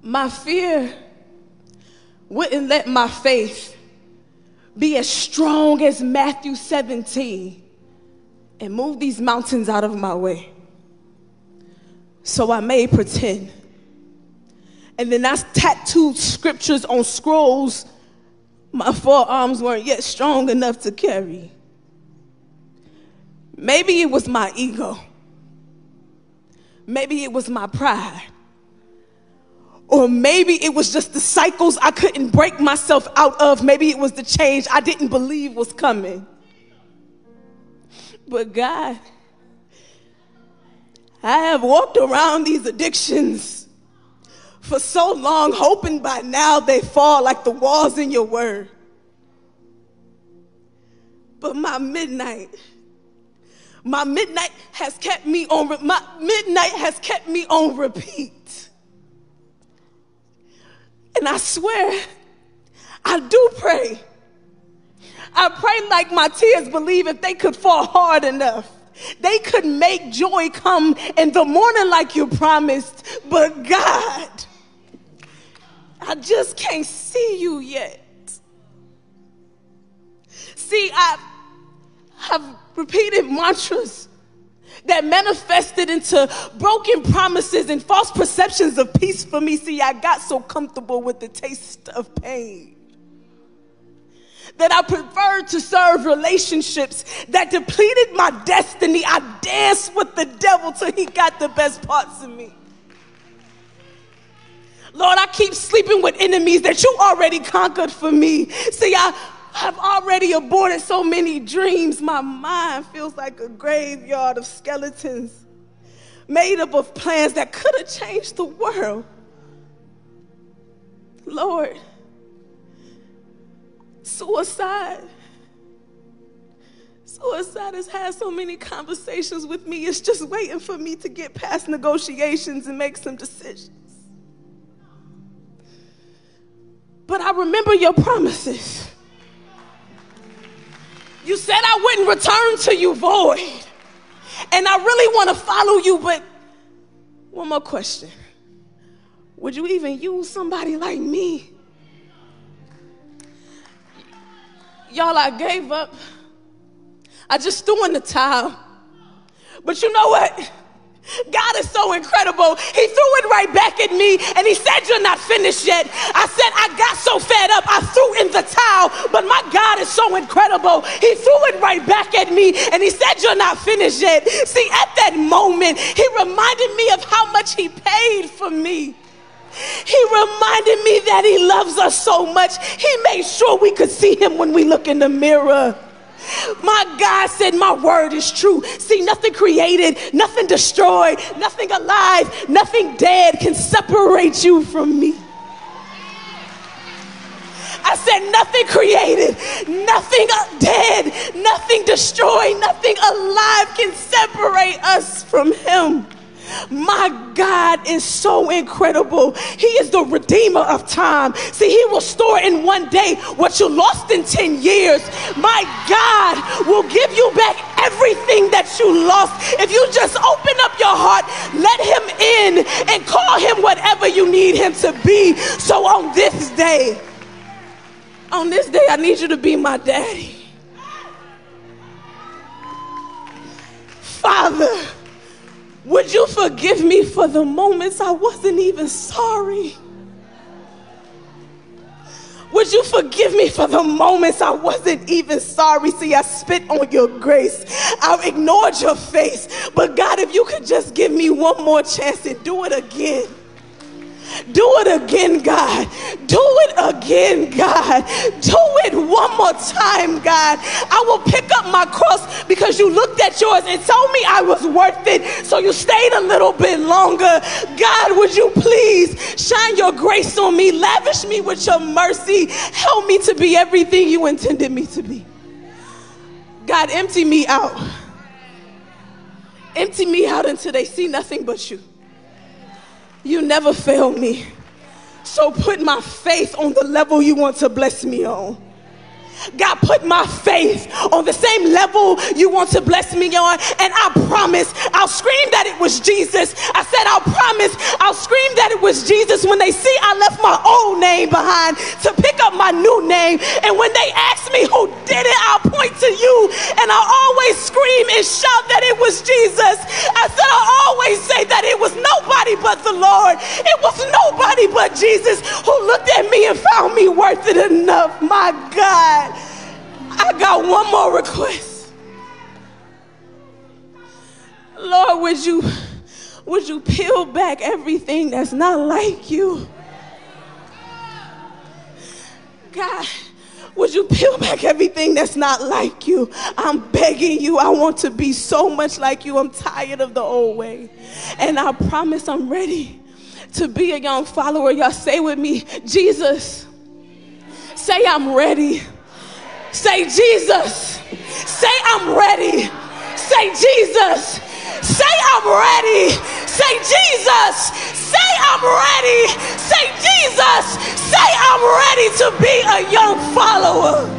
My fear wouldn't let my faith be as strong as Matthew 17 and move these mountains out of my way. So I made pretend. And then I tattooed scriptures on scrolls my forearms weren't yet strong enough to carry. Maybe it was my ego. Maybe it was my pride. Or maybe it was just the cycles I couldn't break myself out of. Maybe it was the change I didn't believe was coming. But God, I have walked around these addictions for so long, hoping by now they fall like the walls in your word. But my midnight has kept me on repeat. And I swear, I do pray. I pray like my tears believe if they could fall hard enough, they could make joy come in the morning like you promised. But God, I just can't see you yet. See, I have repeated mantras that manifested into broken promises and false perceptions of peace for me. See, I got so comfortable with the taste of pain that I preferred to serve relationships that depleted my destiny. I danced with the devil till he got the best parts of me. Lord, I keep sleeping with enemies that you already conquered for me. See, I have already aborted so many dreams. My mind feels like a graveyard of skeletons made up of plans that could have changed the world. Lord, suicide has had so many conversations with me. It's just waiting for me to get past negotiations and make some decisions. But I remember your promises. You said I wouldn't return to you void. And I really want to follow you, but one more question. Would you even use somebody like me? Y'all, I gave up. I just threw in the towel. But you know what? God is so incredible. He threw it right back at me and he said, you're not finished yet. I said, I got so fed up, I threw in the towel, but my God is so incredible. He threw it right back at me and he said, you're not finished yet. See, at that moment, he reminded me of how much he paid for me. He reminded me that he loves us so much. He made sure we could see him when we look in the mirror. My God said my word is true. See, nothing created, nothing destroyed, nothing alive, nothing dead can separate you from me. I said nothing created, nothing dead, nothing destroyed, nothing alive can separate us from him. My God is so incredible. He is the redeemer of time. See, he will restore in one day what you lost in 10 years. My God will give you back everything that you lost. If you just open up your heart, let him in and call him whatever you need him to be. So on this day, I need you to be my daddy. Father, would you forgive me for the moments I wasn't even sorry? Would you forgive me for the moments I wasn't even sorry? See, I spit on your grace. I ignored your face. But God, if you could just give me one more chance and do it again. Do it again, God. Do it again, God. Do it one more time, God. I will pick up my cross because you looked at yours and told me I was worth it. So you stayed a little bit longer. God, would you please shine your grace on me? Lavish me with your mercy. Help me to be everything you intended me to be. God, empty me out. Empty me out until they see nothing but you. You never fail me. So put my faith on the level you want to bless me on. God, put my faith on the same level you want to bless me on. And I promise I'll scream that it was Jesus. I said, I'll promise I'll scream that it was Jesus when they see I left my old name behind to pick up my new name. And when they ask me who did it, I'll point to you. And I'll always scream and shout that it was Jesus. I said, I'll always say that it was nobody but the Lord. It was nobody but Jesus who looked at me and found me worth it enough. My God, I got one more request. Lord, would you peel back everything that's not like you? God, would you peel back everything that's not like you? I'm begging you. I want to be so much like you. I'm tired of the old way. And I promise I'm ready to be a young follower. Y'all say with me, Jesus. Say I'm ready. Say Jesus. Say I'm ready. Say Jesus. Say I'm ready. Say Jesus. Say I'm ready. Say Jesus. Say I'm ready to be a young follower.